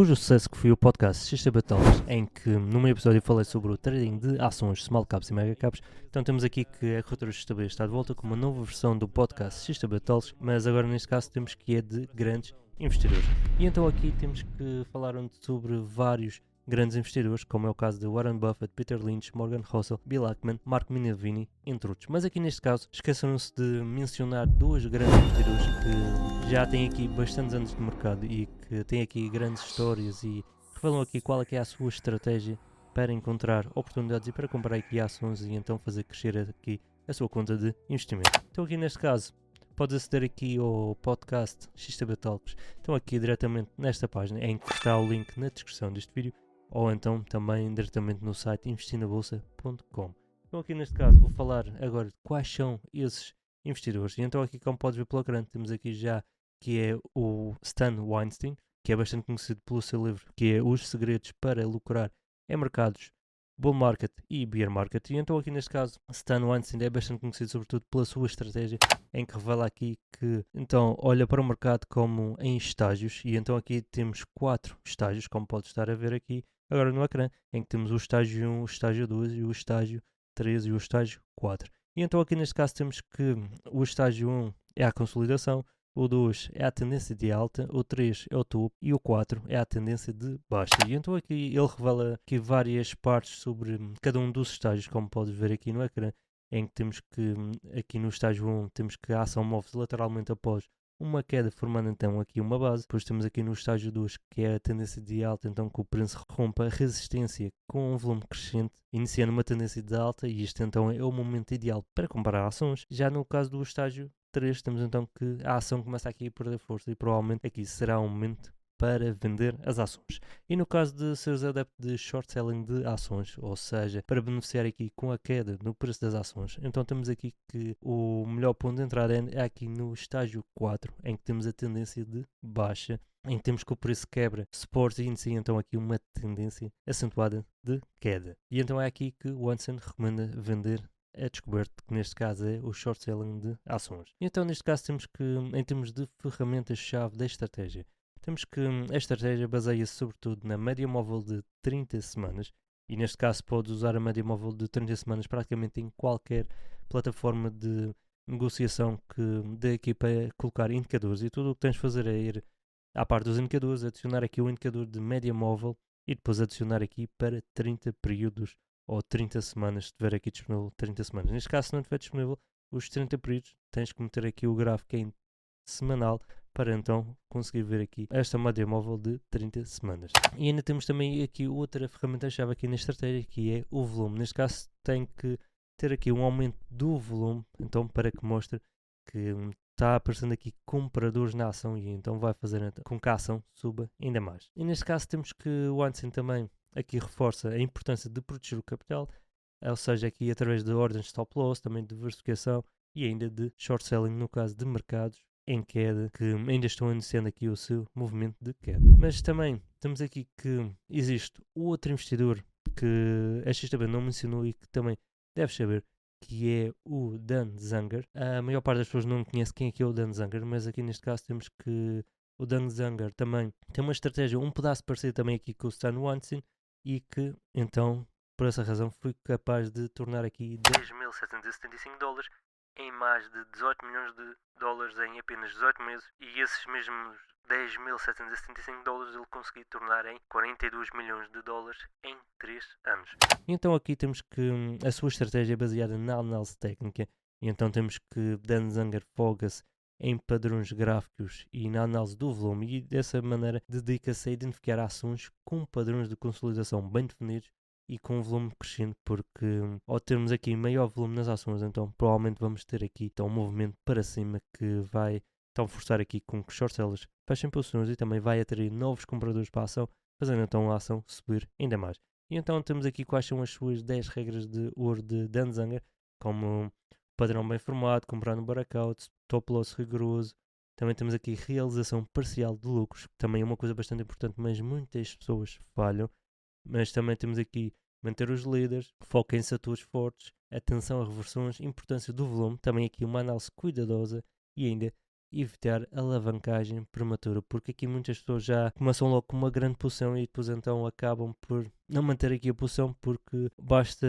Depois do sucesso que foi o podcast XTB Talks, em que no meu episódio falei sobre o trading de ações small caps e mega caps, então temos aqui que a corretora XTB está de volta com uma nova versão do podcast XTB Talks, mas agora neste caso temos que é de grandes investidores. E então aqui temos que falar sobre vários grandes investidores, como é o caso de Warren Buffett, Peter Lynch, Morgan Housel, Bill Ackman, Mark Minervini, entre outros. Mas aqui neste caso esqueceram-se de mencionar dois grandes investidores que já têm aqui bastantes anos de mercado e que têm aqui grandes histórias e revelam aqui qual é que é a sua estratégia para encontrar oportunidades e para comprar aqui ações e então fazer crescer aqui a sua conta de investimento. Então aqui neste caso podes aceder aqui ao podcast XTB Talks, então aqui diretamente nesta página em que está o link na descrição deste vídeo, ou então também diretamente no site investirnabolsa.com. Então aqui neste caso vou falar agora de quais são esses investidores. E então aqui, como podes ver pela grande, temos aqui já que é o Stan Weinstein, que é bastante conhecido pelo seu livro que é Os Segredos para Lucrar em Mercados Bull Market e Bear Market. E então aqui neste caso Stan Weinstein é bastante conhecido sobretudo pela sua estratégia, em que revela aqui que então olha para o mercado como em estágios. E então aqui temos 4 estágios, como pode estar a ver aqui agora no ecrã, em que temos o estágio 1, o estágio 2 e o estágio 3 e o estágio 4. E então aqui neste caso temos que o estágio 1 é a consolidação, o 2 é a tendência de alta, o 3 é o topo e o 4 é a tendência de baixa. E então aqui ele revela aqui várias partes sobre cada um dos estágios, como podes ver aqui no ecrã, em que temos que, aqui no estágio 1, temos que a ação move-se lateralmente após uma queda, formando então aqui uma base. Depois temos aqui no estágio 2, que é a tendência de alta, então que o preço rompa a resistência com um volume crescente, iniciando uma tendência de alta, e este então é o momento ideal para comprar ações. Já no caso do estágio 3, temos então que a ação começa aqui a perder força e provavelmente aqui será um momento para vender as ações. E no caso de seres adepto de short selling de ações, ou seja, para beneficiar aqui com a queda no preço das ações, então temos aqui que o melhor ponto de entrada é aqui no estágio 4, em que temos a tendência de baixa, em que temos que o preço quebra suporte e inicia então aqui uma tendência acentuada de queda. E então é aqui que o Weinstein recomenda vender é descoberto, que neste caso é o short selling de ações. Então neste caso temos que, em termos de ferramentas-chave da estratégia, temos que a estratégia baseia-se sobretudo na média móvel de 30 semanas, e neste caso podes usar a média móvel de 30 semanas praticamente em qualquer plataforma de negociação que dê aqui para colocar indicadores, e tudo o que tens de fazer é ir à parte dos indicadores, adicionar aqui o indicador de média móvel e depois adicionar aqui para 30 períodos ou 30 semanas, se tiver aqui disponível 30 semanas. Neste caso, se não estiver disponível os 30 períodos, tens que meter aqui o gráfico em semanal para então conseguir ver aqui esta média móvel de 30 semanas. E ainda temos também aqui outra ferramenta-chave aqui na estratégia, que é o volume. Neste caso, tem que ter aqui um aumento do volume, então para que mostre que está aparecendo aqui compradores na ação e então vai fazer com que a ação suba ainda mais. E neste caso temos que o Einstein também aqui reforça a importância de proteger o capital, ou seja, aqui através de ordens de stop loss, também de diversificação e ainda de short selling no caso de mercados em queda, que ainda estão iniciando aqui o seu movimento de queda. Mas também temos aqui que existe outro investidor que a XTB não mencionou e que também deves saber, que é o Dan Zanger. A maior parte das pessoas não conhece quem é que é o Dan Zanger, mas aqui neste caso temos que o Dan Zanger também tem uma estratégia, um pedaço parecido também aqui com o Stan Weinstein, e que então por essa razão fui capaz de tornar aqui 10.775 dólares em mais de 18 milhões de dólares em apenas 18 meses, e esses mesmos 10.775 dólares ele conseguiu tornar em 42 milhões de dólares em 3 anos. Então aqui temos que a sua estratégia é baseada na análise técnica, e então temos que Dan Zanger foca-se em padrões gráficos e na análise do volume, e dessa maneira dedica-se a identificar ações com padrões de consolidação bem definidos e com um volume crescente, porque ao termos aqui maior volume nas ações, então provavelmente vamos ter aqui então, um movimento para cima que vai então forçar aqui com que short sellers fechem posições e também vai atrair novos compradores para a ação, fazendo então a ação subir ainda mais. E então temos aqui quais são as suas 10 regras de ouro de Dan Zanger, como padrão bem formado, comprar no breakout, top loss rigoroso. Também temos aqui realização parcial de lucros, que também é uma coisa bastante importante, mas muitas pessoas falham. Mas também temos aqui manter os líderes, foco em setores fortes, atenção a reversões, importância do volume, também aqui uma análise cuidadosa e ainda evitar alavancagem prematura, porque aqui muitas pessoas já começam logo com uma grande posição e depois então acabam por não manter aqui a posição, porque basta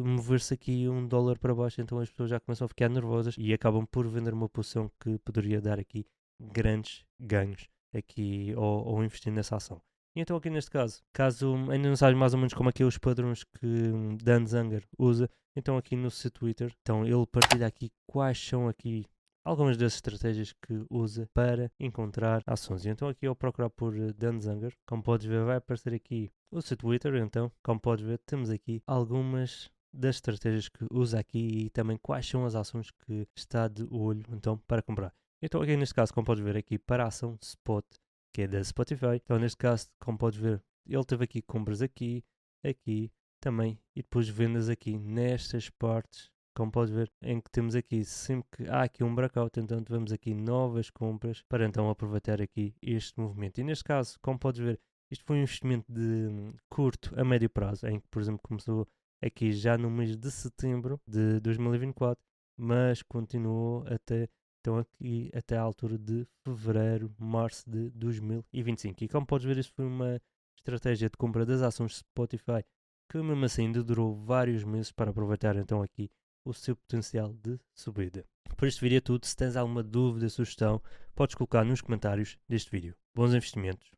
mover-se aqui $1 para baixo, então as pessoas já começam a ficar nervosas e acabam por vender uma posição que poderia dar aqui grandes ganhos aqui ao investir nessa ação. E então aqui neste caso ainda não sabes mais ou menos como é que é os padrões que Dan Zanger usa, então aqui no seu Twitter, então ele partilha aqui quais são aqui algumas das estratégias que usa para encontrar ações. E então aqui ao procurar por Dan Zanger, como podes ver vai aparecer aqui o seu Twitter, então como podes ver temos aqui algumas das estratégias que usa aqui e também quais são as ações que está de olho então para comprar. Então aqui neste caso, como podes ver aqui para a ação Spot, que é da Spotify, então neste caso, como podes ver, ele teve aqui compras aqui, aqui, também, e depois vendas aqui nestas partes, como podes ver, em que temos aqui, sempre que há aqui um breakout, então tivemos aqui novas compras para então aproveitar aqui este movimento. E neste caso, como podes ver, isto foi um investimento de curto a médio prazo, em que, por exemplo, começou aqui já no mês de setembro de 2024, mas continuou até então aqui até à altura de fevereiro, março de 2025. E como podes ver, isto foi uma estratégia de compra das ações Spotify que mesmo assim ainda durou vários meses para aproveitar então aqui o seu potencial de subida. Por este vídeo é tudo. Se tens alguma dúvida, sugestão, podes colocar nos comentários deste vídeo. Bons investimentos!